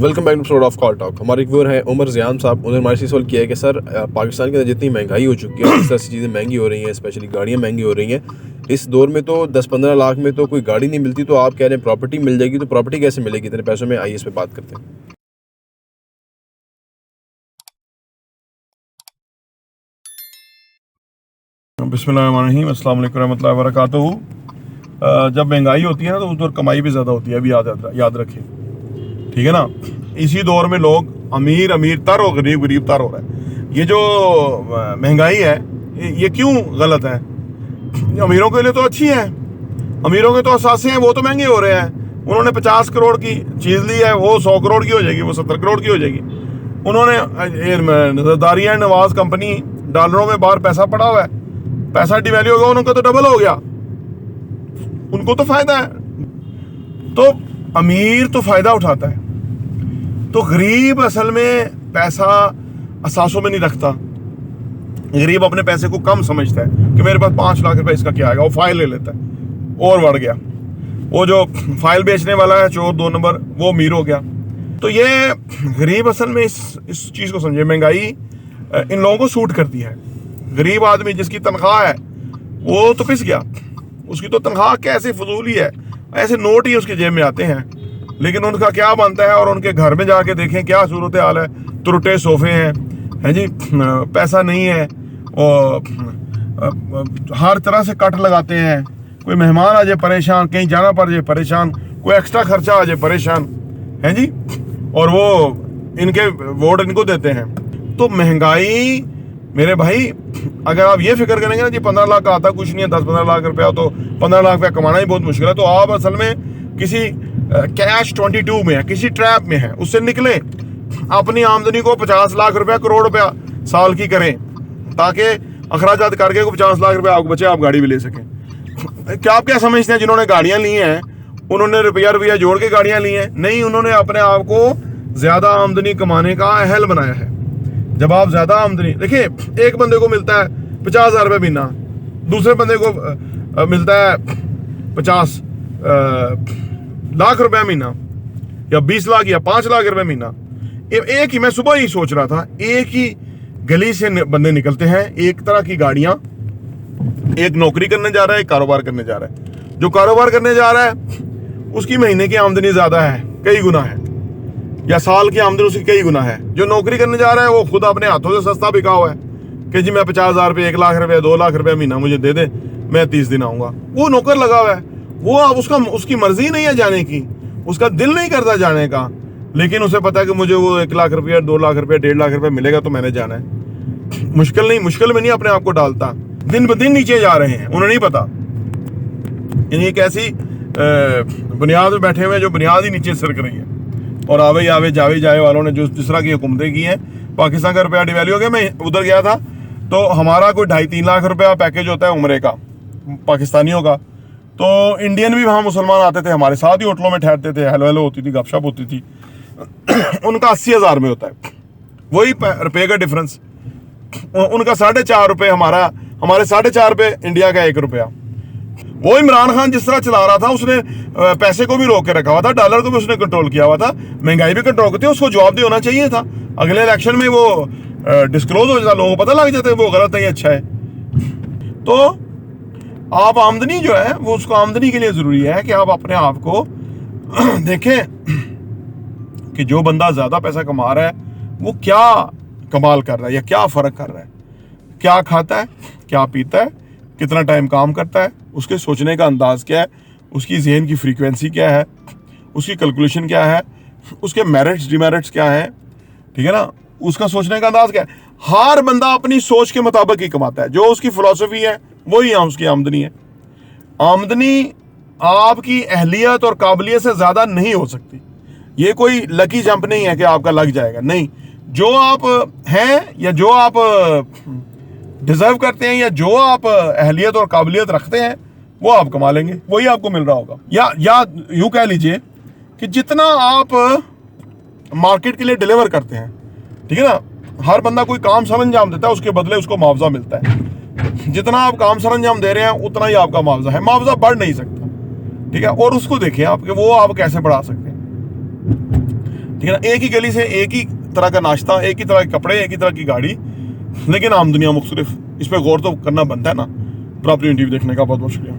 Welcome back to episode of call talk. हमारे एक viewer है उमर ज़ियान साहब। उन्होंने हमारे से सवाल किया है कि सर पाकिस्तान के अंदर जितनी महंगाई हो चुकी है, इस तरह से चीज़ें महंगी हो रही हैं, स्पेशली गाड़ियाँ महंगी हो रही हैं, इस दौर में तो 10-15 लाख में तो कोई गाड़ी नहीं मिलती, तो आप कह रहे हैं प्रॉपर्टी मिल जाएगी, तो प्रॉपर्टी कैसे मिलेगी इतने पैसों में? आइए इस पर बात करते हैं। बिस्मिल्लाहिर्रहमानिर्रहीम, अस्सलाम वालेकुम रहमतुल्लाहि व बरकातुहू। जब महंगाई होती है ना, तो उस दौर कमाई भी ज़्यादा होती है, अभी याद रखें, ठीक है ना। इसी दौर में लोग अमीर तर और गरीब तर हो रहा है। ये जो महंगाई है ये क्यों गलत है? अमीरों के लिए तो अच्छी है, अमीरों के तो असासे हैं, वो तो महंगे हो रहे हैं। उन्होंने 50 करोड़ की चीज़ ली है, वो 100 करोड़ की हो जाएगी, वो 70 करोड़ की हो जाएगी। उन्होंने दारिया नवाज कंपनी, डॉलरों में बाहर पैसा पड़ा हुआ है, पैसा डिवैल्यू होगा, उनका तो डबल हो गया, उनको तो फायदा है। तो अमीर तो फायदा उठाता है, तो गरीब असल में पैसा असासों में नहीं रखता। गरीब अपने पैसे को कम समझता है कि मेरे पास 5 लाख रुपए, इसका क्या आएगा, वो फाइल ले लेता है और बढ़ गया। वो जो फाइल बेचने वाला है चोर 2 नंबर, वो अमीर हो गया। तो ये गरीब असल में इस चीज़ को समझे, महंगाई इन लोगों को सूट करती है। गरीब आदमी जिसकी तनख्वाह है वो तो पिस गया, उसकी तो तनख्वाह कैसे फजूली है, ऐसे नोट ही उसके जेब में आते हैं, लेकिन उनका क्या बनता है। और उनके घर में जाके देखें क्या सूरत हाल है, तुरटे सोफे हैं जी, पैसा नहीं है, और हर तरह से कट लगाते हैं। कोई मेहमान आ जाए परेशान, कहीं जाना पड़ जाए परेशान, कोई एक्स्ट्रा खर्चा आ जाए परेशान है जी, और वो इनके वोट इनको देते हैं। तो महंगाई मेरे भाई, अगर आप ये फिक्र करेंगे ना जी 15 लाख का आता कुछ नहीं है, 10-15 लाख रुपया, तो 15 लाख रुपया कमाना ही बहुत मुश्किल है, तो आप असल में किसी कैश 22 में है, किसी ट्रैप में है, उससे निकलें। अपनी आमदनी को 50 लाख रुपया, करोड़ रुपया साल की करें, ताकि अखराजात करके को 50 लाख रुपया आपको बचे, आप गाड़ी भी ले सकें। क्या आप क्या समझते हैं जिन्होंने गाड़ियाँ ली हैं उन्होंने रुपया जोड़ के गाड़ियाँ ली हैं? नहीं, उन्होंने अपने आप को ज़्यादा आमदनी कमाने का अहल बनाया है। जब आप ज्यादा आमदनी देखिए, एक बंदे को मिलता है 50,000 रुपये महीना, दूसरे बंदे को मिलता है 50 लाख रुपए महीना, या 20 लाख या 5 लाख रुपए महीना। एक ही, मैं सुबह ही सोच रहा था, एक ही गली से बंदे निकलते हैं, एक तरह की गाड़ियां, एक नौकरी करने जा रहा है, एक कारोबार करने जा रहा है। जो कारोबार करने जा रहा है उसकी महीने की आमदनी ज्यादा है, कई गुना है, या साल की आमदनी उसकी कई गुना है। जो नौकरी करने जा रहा है वो खुद अपने हाथों से सस्ता बिका हुआ है कि जी मैं 50,000 रुपये, 1 लाख रुपये, 2 लाख रुपये महीना मुझे दे दे, मैं 30 दिन आऊंगा। वो नौकर लगा हुआ है, वो अब उसकी मर्जी नहीं है जाने की, उसका दिल नहीं करता जाने का, लेकिन उसे पता है कि मुझे वो 1 लाख रुपया, 2 लाख रुपया, 1.5 लाख रुपया मिलेगा तो मैंने जाना है। मुश्किल में नहीं अपने आप को डालता, दिन ब दिन नीचे जा रहे हैं, उन्हें नहीं पता। एक ऐसी बुनियाद में बैठे हुए जो बुनियाद ही नीचे सरक रही है, और आवे जाए वालों ने जो जिस तरह की हुकूमतें की हैं। पाकिस्तान का रुपया डिवैल्यू हो गया। मैं उधर गया था तो हमारा कोई 2.5-3 लाख रुपया पैकेज होता है उम्रे का, पाकिस्तानियों का। तो इंडियन भी वहाँ मुसलमान आते थे, हमारे साथ ही होटलों में ठहरते थे, हेलो होती थी, गपशप होती थी। उनका 80,000 में होता है, वही रुपये का डिफरेंस। उनका 4.5 रुपये, हमारे 4.5 रुपये, इंडिया का 1 रुपया। वो इमरान खान जिस तरह चला रहा था, उसने पैसे को भी रोक के रखा हुआ था, डॉलर को भी उसने कंट्रोल किया हुआ था, महंगाई भी कंट्रोल करती है। उसको जवाब दे होना चाहिए था। अगले इलेक्शन में वो डिस्क्लोज हो जाता, लोगों को पता लग जाता है वो गलत है, ये अच्छा है। तो आप आमदनी जो है वो, उसको आमदनी के लिए जरूरी है कि आप अपने आप को देखें कि जो बंदा ज्यादा पैसा कमा रहा है वो क्या कमाल कर रहा है, या क्या फर्क कर रहा है, क्या खाता है, क्या पीता है, कितना टाइम काम करता है, उसके सोचने का अंदाज क्या है, उसकी जहन की फ्रीक्वेंसी क्या है, उसकी कैलकुलेशन क्या है, उसके मेरिट्स डिमेरिट्स क्या है, ठीक है ना, उसका सोचने का अंदाज क्या है। हर बंदा अपनी सोच के मुताबिक ही कमाता है, जो उसकी फिलॉसफी है वही उसकी आमदनी है। आमदनी आपकी अहलियत और काबिलियत से ज़्यादा नहीं हो सकती। ये कोई लकी जंप नहीं है कि आपका लग जाएगा, नहीं। जो आप हैं, या जो आप डिजर्व करते हैं, या जो आप अहलियत और काबिलियत रखते हैं, वो आप कमा लेंगे, वही आपको मिल रहा होगा। या यूं कह लीजिए कि जितना आप मार्केट के लिए डिलीवर करते हैं, ठीक है ना, हर बंदा कोई काम सरंजाम देता है, उसके बदले उसको मुआवजा मिलता है। जितना आप काम सरंजाम दे रहे हैं उतना ही आपका मुआवजा है, मुआवजा बढ़ नहीं सकता, ठीक है। और उसको देखें आप कि वो आप कैसे बढ़ा सकते हैं। ठीक है ना, एक ही गली से एक ही तरह का नाश्ता, एक ही तरह के कपड़े, एक ही तरह की गाड़ी, लेकिन आम दुनिया मुख्तलिफ। इस पर गौर तो करना बनता है ना। प्रॉपर्टी टीवी देखने का बहुत बहुत शुक्रिया।